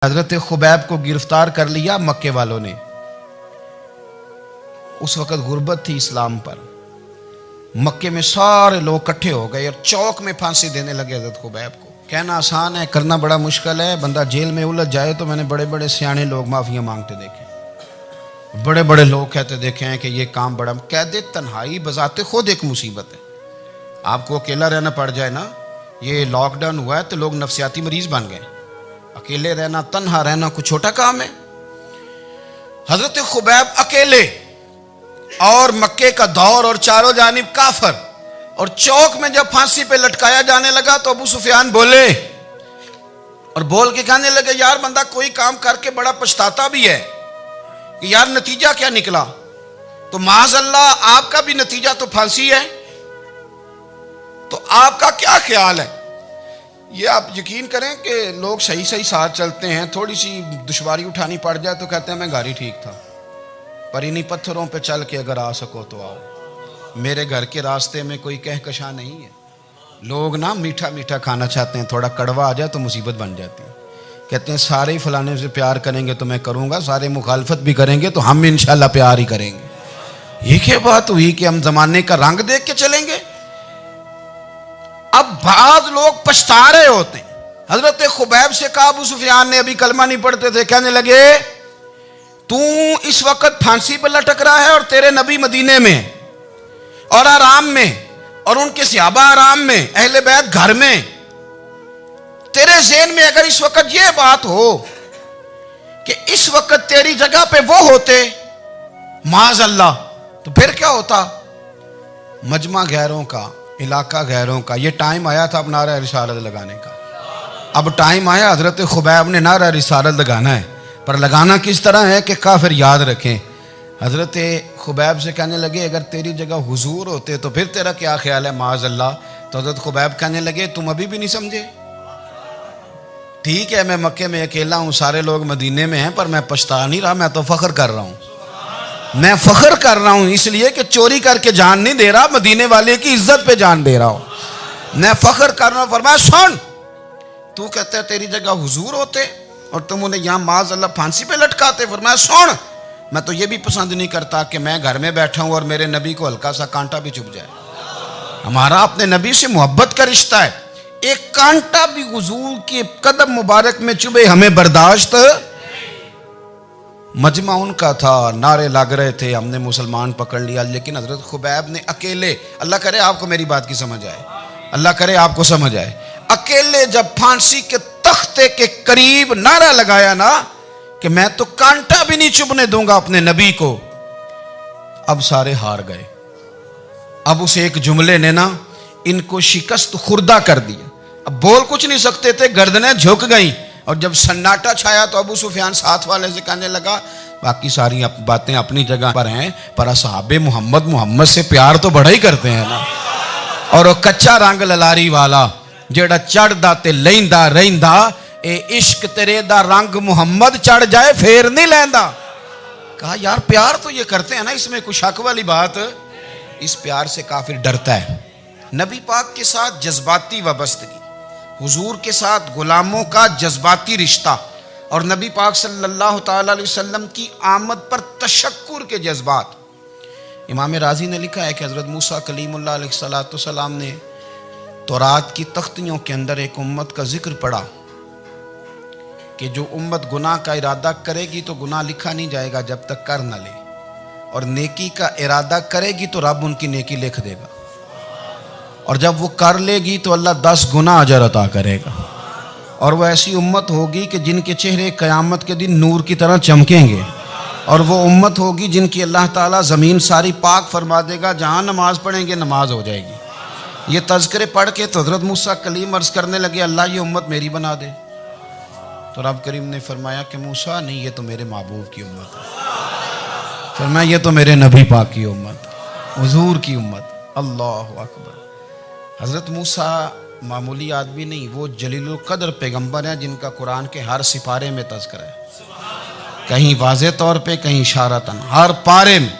حضرت خبیب کو گرفتار کر لیا مکے والوں نے. اس وقت غربت تھی اسلام پر. مکے میں سارے لوگ اکٹھے ہو گئے اور چوک میں پھانسی دینے لگے حضرت خبیب کو. کہنا آسان ہے، کرنا بڑا مشکل ہے. بندہ جیل میں الجھ جائے تو میں نے بڑے بڑے سیانے لوگ معافیاں مانگتے دیکھے، بڑے بڑے لوگ کہتے دیکھے ہیں کہ یہ کام بڑا. قید تنہائی بذات خود ایک مصیبت ہے. آپ کو اکیلا رہنا پڑ جائے نا، یہ لاک ڈاؤن ہوا ہے تو لوگ نفسیاتی مریض بن گئے. اکیلے رہنا، تنہا رہنا کوئی چھوٹا کام ہے؟ حضرت خبیب اکیلے، اور مکے کا دور اور چاروں جانب کافر، اور چوک میں جب پھانسی پہ لٹکایا جانے لگا تو ابو سفیان بولے اور بول کے کہنے لگے یار بندہ کوئی کام کر کے بڑا پچھتاتا بھی ہے کہ یار نتیجہ کیا نکلا. تو معاذ اللہ آپ کا بھی نتیجہ تو پھانسی ہے، تو آپ کا کیا خیال ہے؟ یہ آپ یقین کریں کہ لوگ صحیح ساتھ چلتے ہیں، تھوڑی سی دشواری اٹھانی پڑ جائے تو کہتے ہیں میں گاڑی ٹھیک تھا، پر انہی پتھروں پہ چل کے اگر آ سکو تو آؤ. میرے گھر کے راستے میں کوئی کہکشاں نہیں ہے. لوگ نا میٹھا میٹھا کھانا چاہتے ہیں، تھوڑا کڑوا آ جائے تو مصیبت بن جاتی ہے. کہتے ہیں سارے فلانے سے پیار کریں گے تو میں کروں گا، سارے مخالفت بھی کریں گے تو ہم انشاءاللہ پیار ہی کریں گے. یہ کیا بات ہوئی کہ ہم زمانے کا رنگ دیکھ کے چلیں گے؟ اب بعض لوگ پچھتا رہے ہوتے ہیں. حضرت خبیب سے کہا، ابو سفیان نے ابھی کلمہ نہیں پڑھتے تھے، کہنے لگے تو اس وقت پھانسی پہ لٹک رہا ہے اور تیرے نبی مدینے میں اور آرام میں، اور ان کے صحابہ آرام میں، اہل بیت گھر میں. تیرے ذہن میں اگر اس وقت یہ بات ہو کہ اس وقت تیری جگہ پہ وہ ہوتے معاذ اللہ، تو پھر کیا ہوتا؟ مجمع غیروں کا، علاقہ غیروں کا. یہ ٹائم آیا تھا اب نعرہ رسالت لگانے کا. اب ٹائم آیا حضرت خبیب نے نعرہ رسالت لگانا ہے، پر لگانا کس طرح ہے کہ کافر یاد رکھیں. حضرت خبیب سے کہنے لگے اگر تیری جگہ حضور ہوتے تو پھر تیرا کیا خیال ہے معاذ اللہ؟ تو حضرت خبیب کہنے لگے تم ابھی بھی نہیں سمجھے. ٹھیک ہے میں مکے میں اکیلا ہوں، سارے لوگ مدینے میں ہیں، پر میں پچھتا نہیں رہا، میں تو فخر کر رہا ہوں. میں فخر کر رہا ہوں اس لیے کہ چوری کر کے جان نہیں دے رہا، مدینے والے کی عزت پہ جان دے رہا ہوں. میں فخر کر رہا ہوں. فرمایا سن، تو کہتا ہے تیری جگہ حضور ہوتے اور تم انہیں یہاں معاذ اللہ پھانسی پہ لٹکاتے. فرمایا سن، میں تو یہ بھی پسند نہیں کرتا کہ میں گھر میں بیٹھا ہوں اور میرے نبی کو ہلکا سا کانٹا بھی چبھ جائے. ہمارا اپنے نبی سے محبت کا رشتہ ہے. ایک کانٹا بھی حضور کے قدم مبارک میں چبھے ہمیں برداشت. مجمع ان کا تھا، نعرے لگ رہے تھے، ہم نے مسلمان پکڑ لیا. لیکن حضرت خبیب نے اکیلے، اللہ کرے آپ کو میری بات کی سمجھ آئے، اللہ کرے آپ کو سمجھ آئے، اکیلے جب پھانسی کے تختے کے قریب نعرہ لگایا نا کہ میں تو کانٹا بھی نہیں چبھنے دوں گا اپنے نبی کو. اب سارے ہار گئے. اب اس ایک جملے نے نا ان کو شکست خوردہ کر دیا. اب بول کچھ نہیں سکتے تھے، گردنیں جھک گئیں. اور جب سناٹا چھایا تو ابو سفیان ساتھ والے سے کہنے لگا باقی ساری باتیں اپنی جگہ پر ہیں، پر اصحاب محمد سے پیار تو بڑا ہی کرتے ہیں نا. اور وہ کچا رنگ للاری والا جیڑا چڑھدا تے لیندا رہندا، اے عشق تیرے دا رنگ محمد چڑھ جائے پھر نہیں لیندا. کہا یار پیار تو یہ کرتے ہیں نا، اس میں کوئی شک والی بات؟ اس پیار سے کافر ڈرتا ہے. نبی پاک کے ساتھ جذباتی وابستگی، حضور کے ساتھ غلاموں کا جذباتی رشتہ، اور نبی پاک صلی اللہ تعالی علیہ وسلم کی آمد پر تشکر کے جذبات. امام رازی نے لکھا ہے کہ حضرت موسیٰ کلیم اللہ علیہ السلام نے تورات کی تختیوں کے اندر ایک امت کا ذکر پڑھا کہ جو امت گناہ کا ارادہ کرے گی تو گناہ لکھا نہیں جائے گا جب تک کر نہ لے، اور نیکی کا ارادہ کرے گی تو رب ان کی نیکی لکھ دے گا، اور جب وہ کر لے گی تو اللہ 10 گنا اجر عطا کرے گا. اور وہ ایسی امت ہوگی کہ جن کے چہرے قیامت کے دن نور کی طرح چمکیں گے، اور وہ امت ہوگی جن کی اللہ تعالیٰ زمین ساری پاک فرما دے گا، جہاں نماز پڑھیں گے نماز ہو جائے گی. یہ تذکرے پڑھ کے تو حضرت موسیٰ کلیم عرض کرنے لگے اللہ یہ امت میری بنا دے. تو رب کریم نے فرمایا کہ موسیٰ نہیں، یہ تو میرے محبوب کی امت ہے. فرمایا یہ تو میرے نبی پاک کی امت، حضور کی امت. اللہ اکبر. حضرت موسیٰ معمولی آدمی نہیں، وہ جلیل القدر پیغمبر ہیں جن کا قرآن کے ہر سپارے میں تذکرہ ہے، کہیں واضح طور پہ کہیں اشارتاً، ہر پارے میں.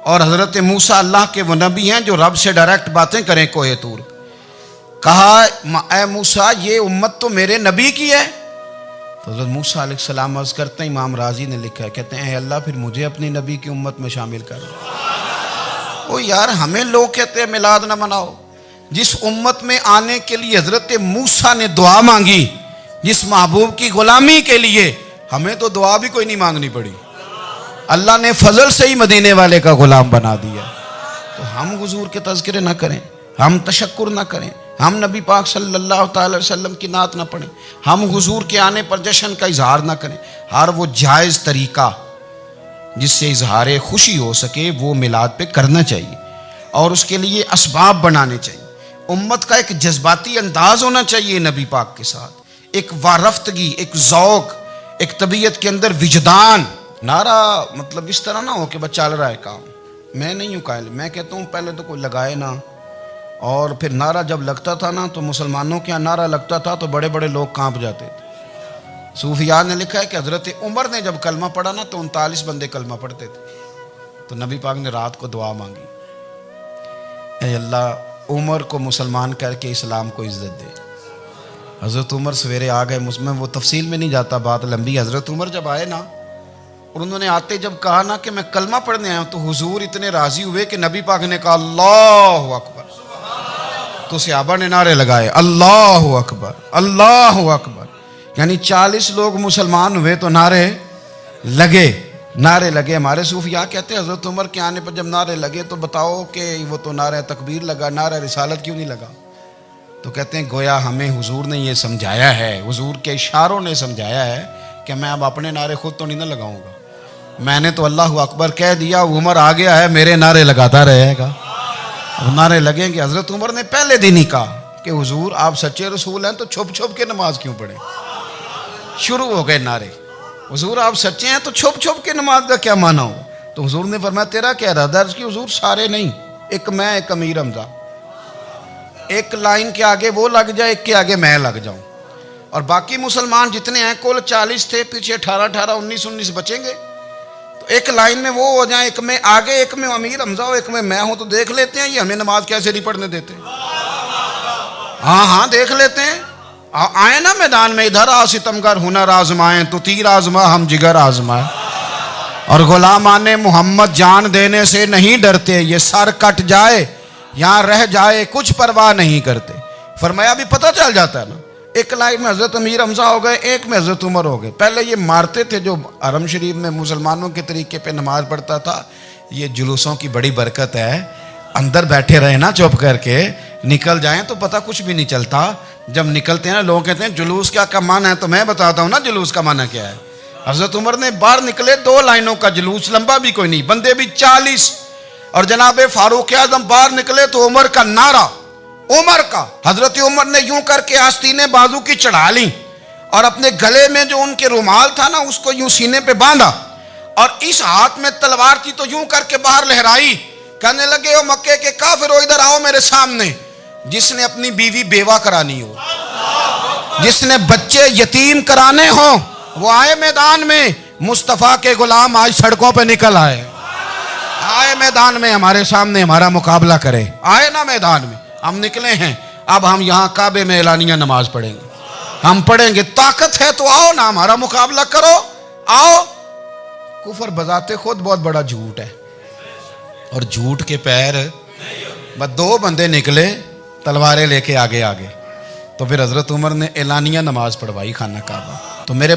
اور حضرت موسیٰ اللہ کے وہ نبی ہیں جو رب سے ڈائریکٹ باتیں کریں کوہ طور. کہا اے موسیٰ یہ امت تو میرے نبی کی ہے. تو حضرت موسیٰ علیہ السلام عرض کرتے ہیں، امام راضی نے لکھا ہے، کہتے ہیں اے اللہ پھر مجھے اپنی نبی کی امت میں شامل کر۔ وہ یار ہمیں لوگ کہتے ہیں میلاد نہ مناؤ، جس امت میں آنے کے لیے حضرت موسیٰ نے دعا مانگی، جس محبوب کی غلامی کے لیے، ہمیں تو دعا بھی کوئی نہیں مانگنی پڑی، اللہ نے فضل سے ہی مدینے والے کا غلام بنا دیا۔ تو ہم حضور کے تذکرے نہ کریں، ہم تشکر نہ کریں، ہم نبی پاک صلی اللہ تعالی وسلم کی نعت نہ پڑھیں، ہم حضور کے آنے پر جشن کا اظہار نہ کریں۔ ہر وہ جائز طریقہ جس سے اظہار خوشی ہو سکے وہ میلاد پہ کرنا چاہیے، اور اس کے لیے اسباب بنانے چاہیے۔ امت کا ایک جذباتی انداز ہونا چاہیے نبی پاک کے ساتھ، ایک وارفتگی، ایک ذوق، ایک طبیعت کے اندر وجدان۔ نعرہ مطلب اس طرح نہ ہو کہ بس چل رہا ہے کام، میں نہیں ہوں قائل، میں کہتا ہوں پہلے تو کوئی لگائے نہ، اور پھر نعرہ جب لگتا تھا نا تو مسلمانوں کے یہاں نعرہ لگتا تھا تو بڑے بڑے لوگ کانپ جاتے تھے۔ صوفیاء نے لکھا ہے کہ حضرت عمر نے جب کلمہ پڑھا نا تو 39 بندے کلمہ پڑھتے تھے، تو نبی پاک نے رات کو دعا مانگی، اے اللہ عمر کو مسلمان کر کے اسلام کو عزت دے۔ حضرت عمر سویرے آ گئے، میں وہ تفصیل میں نہیں جاتا، بات لمبی۔ حضرت عمر جب آئے نا اور انہوں نے آتے جب کہا نا کہ میں کلمہ پڑھنے آیا ہوں، تو حضور اتنے راضی ہوئے کہ نبی پاک نے کہا اللہ اکبر، تو صحابہ نے نعرے لگائے اللہ اکبر اللہ اکبر، یعنی 40 لوگ مسلمان ہوئے تو نعرے لگے۔ ہمارے صوفیاء کہتے ہیں حضرت عمر کے آنے پر جب نعرے لگے تو بتاؤ کہ وہ تو نعرہ تکبیر لگا، نعرہ رسالت کیوں نہیں لگا؟ تو کہتے ہیں گویا ہمیں حضور نے یہ سمجھایا ہے، حضور کے اشاروں نے سمجھایا ہے کہ میں اب اپنے نعرے خود تو نہیں نہ لگاؤں گا، میں نے تو اللہ اکبر کہہ دیا، عمر آ گیا ہے میرے نعرے لگاتا رہے گا، اب نعرے لگیں گے۔ حضرت عمر نے پہلے دن ہی کہا کہ حضور آپ سچے رسول ہیں تو چھپ چھپ کے نماز کیوں پڑھیں؟ شروع ہو گئے نعرے، حضور آپ سچے ہیں تو چھپ چھپ کے نماز کا کیا معنی ہو؟ تو حضور نے فرمایا تیرا کیا ارادہ ہے؟ حضور سارے نہیں، ایک میں، ایک امیر حمزہ، ایک لائن کے آگے وہ لگ جائے، ایک کے آگے میں لگ جاؤں، اور باقی مسلمان جتنے ہیں کل 40 تھے، پیچھے 18 19 بچیں گے، تو ایک لائن میں وہ ہو جائیں، ایک میں آگے، ایک میں امیر حمزہ ہو، ایک میں ہوں، تو دیکھ لیتے ہیں یہ ہمیں نماز کیسے نہیں پڑھنے دیتے۔ ہاں دیکھ لیتے ہیں، آئے نا میدان میں، ادھر آ ستمگر ہنر آزمائیں تو تیر آزما ہم جگر آزمائیں، اور غلامان محمد جان دینے سے نہیں ڈرتے، یہ سر کٹ جائے یہاں رہ جائے کچھ پرواہ نہیں کرتے۔ فرمایا بھی پتہ چل جاتا ہے نا، ایک لائن میں حضرت امیر حمزہ ہو گئے، ایک میں حضرت عمر ہو گئے۔ پہلے یہ مارتے تھے جو حرم شریف میں مسلمانوں کے طریقے پہ نماز پڑھتا تھا، یہ جلوسوں کی بڑی برکت ہے، اندر بیٹھے رہے نا چپ کر کے، نکل جائیں تو پتہ کچھ بھی نہیں چلتا۔ جب نکلتے ہیں نا لوگ کہتے ہیں جلوس کیا معنی ہے، تو میں بتاتا ہوں نا جلوس کا معنی کیا ہے۔ حضرت عمر نے باہر نکلے 2 لائنوں کا جلوس، لمبا بھی کوئی نہیں، بندے بھی 40، اور جناب فاروق اعظم باہر نکلے تو عمر کا نعرہ، عمر کا، حضرت عمر نے یوں کر کے آستینیں بازو کی چڑھا لیں، اور اپنے گلے میں جو ان کے رومال تھا نا اس کو یوں سینے پہ باندھا، اور اس ہاتھ میں تلوار تھی تو یوں کر کے باہر لہرائی، کہنے لگے او مکے کے کافرو ادھر آؤ میرے سامنے، جس نے اپنی بیوی بیوہ کرانی ہو، جس نے بچے یتیم کرانے ہوں، وہ آئے میدان میں، مصطفیٰ کے غلام آج سڑکوں پہ نکل آئے میدان میں، ہمارے سامنے ہمارا مقابلہ کرے، آئے نا میدان میں، ہم نکلے ہیں، اب ہم یہاں کعبے میں اعلانیہ نماز پڑھیں گے، ہم پڑھیں گے، طاقت ہے تو آؤ نا ہمارا مقابلہ کرو، آؤ۔ کفر بذات خود بہت بڑا جھوٹ ہے، اور جھوٹ کے پیر بس 2 بندے نکلے تلواریں لے کے آگے، تو پھر حضرت عمر نے اعلانیہ نماز پڑھوائی خانہ کعبہ۔ تو میرے